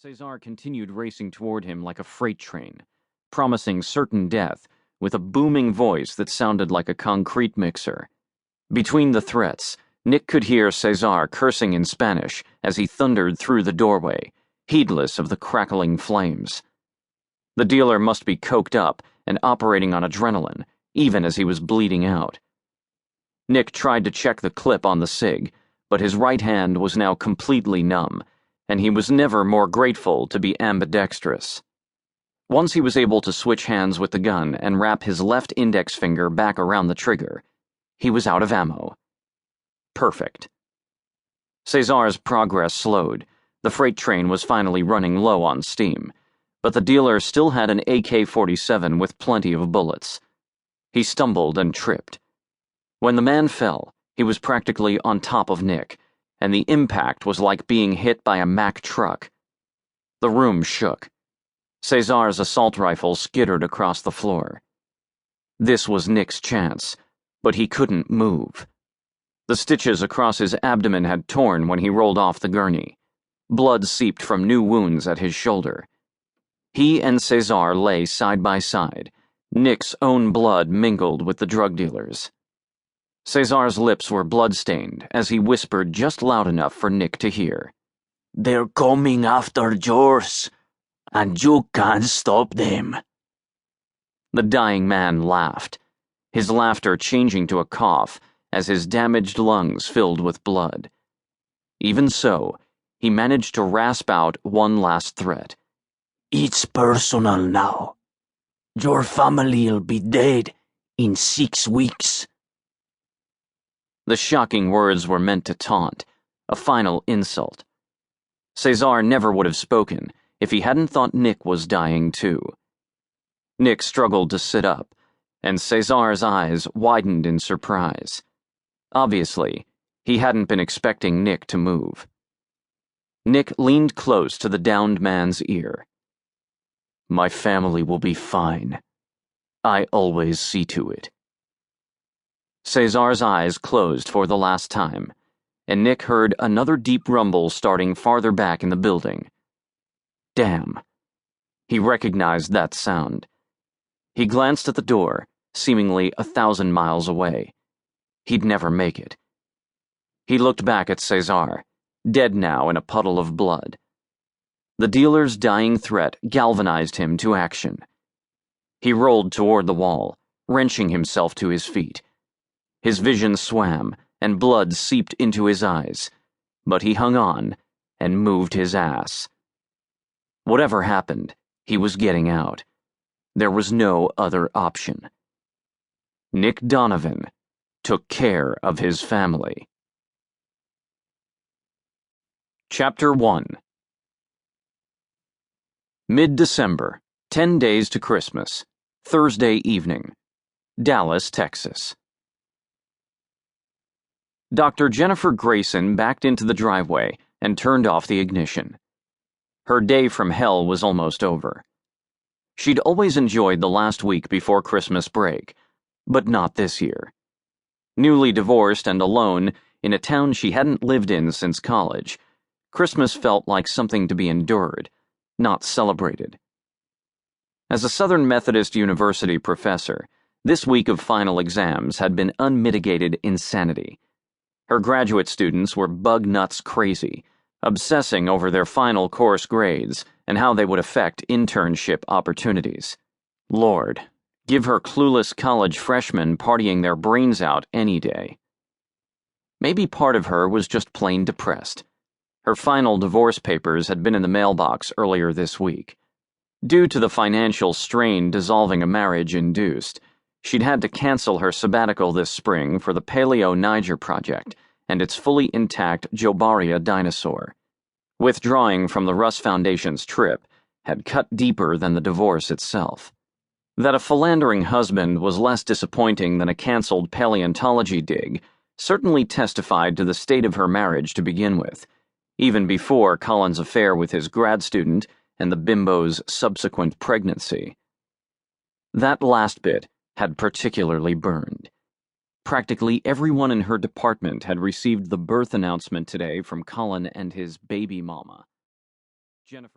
Cesar continued racing toward him like a freight train, promising certain death with a booming voice that sounded like a concrete mixer. Between the threats, Nick could hear Cesar cursing in Spanish as he thundered through the doorway, heedless of the crackling flames. The dealer must be coked up and operating on adrenaline, even as he was bleeding out. Nick tried to check the clip on the cig, but his right hand was now completely numb, and he was never more grateful to be ambidextrous. Once he was able to switch hands with the gun and wrap his left index finger back around the trigger, he was out of ammo. Perfect. Cesar's progress slowed. The freight train was finally running low on steam, but the dealer still had an AK-47 with plenty of bullets. He stumbled and tripped. When the man fell, he was practically on top of Nick, and the impact was like being hit by a Mack truck. The room shook. Cesar's assault rifle skittered across the floor. This was Nick's chance, but he couldn't move. The stitches across his abdomen had torn when he rolled off the gurney. Blood seeped from new wounds at his shoulder. He and Cesar lay side by side, Nick's own blood mingled with the drug dealer's. Cesar's lips were blood-stained as he whispered just loud enough for Nick to hear. "They're coming after yours, and you can't stop them." The dying man laughed, his laughter changing to a cough as his damaged lungs filled with blood. Even so, he managed to rasp out one last threat. "It's personal now. Your family'll be dead in 6 weeks. The shocking words were meant to taunt, a final insult. Cesar never would have spoken if he hadn't thought Nick was dying too. Nick struggled to sit up, and Cesar's eyes widened in surprise. Obviously, he hadn't been expecting Nick to move. Nick leaned close to the downed man's ear. "My family will be fine. I always see to it." Cesar's eyes closed for the last time, and Nick heard another deep rumble starting farther back in the building. Damn. He recognized that sound. He glanced at the door, seemingly 1,000 miles away. He'd never make it. He looked back at Cesar, dead now in a puddle of blood. The dealer's dying threat galvanized him to action. He rolled toward the wall, wrenching himself to his feet. His vision swam, and blood seeped into his eyes, but he hung on and moved his ass. Whatever happened, he was getting out. There was no other option. Nick Donovan took care of his family. Chapter 1. Mid-December, 10 days to Christmas, Thursday evening, Dallas, Texas. Dr. Jennifer Grayson backed into the driveway and turned off the ignition. Her day from hell was almost over. She'd always enjoyed the last week before Christmas break, but not this year. Newly divorced and alone in a town she hadn't lived in since college, Christmas felt like something to be endured, not celebrated. As a Southern Methodist University professor, this week of final exams had been unmitigated insanity. Her graduate students were bug-nuts crazy, obsessing over their final course grades and how they would affect internship opportunities. Lord, give her clueless college freshmen partying their brains out any day. Maybe part of her was just plain depressed. Her final divorce papers had been in the mailbox earlier this week. Due to the financial strain dissolving a marriage induced, she'd had to cancel her sabbatical this spring for the Paleo Niger project and its fully intact Jobaria dinosaur. Withdrawing from the Russ Foundation's trip had cut deeper than the divorce itself. That a philandering husband was less disappointing than a canceled paleontology dig certainly testified to the state of her marriage to begin with, even before Colin's affair with his grad student and the bimbo's subsequent pregnancy. That last bit had particularly burned. Practically everyone in her department had received the birth announcement today from Colin and his baby mama. Jennifer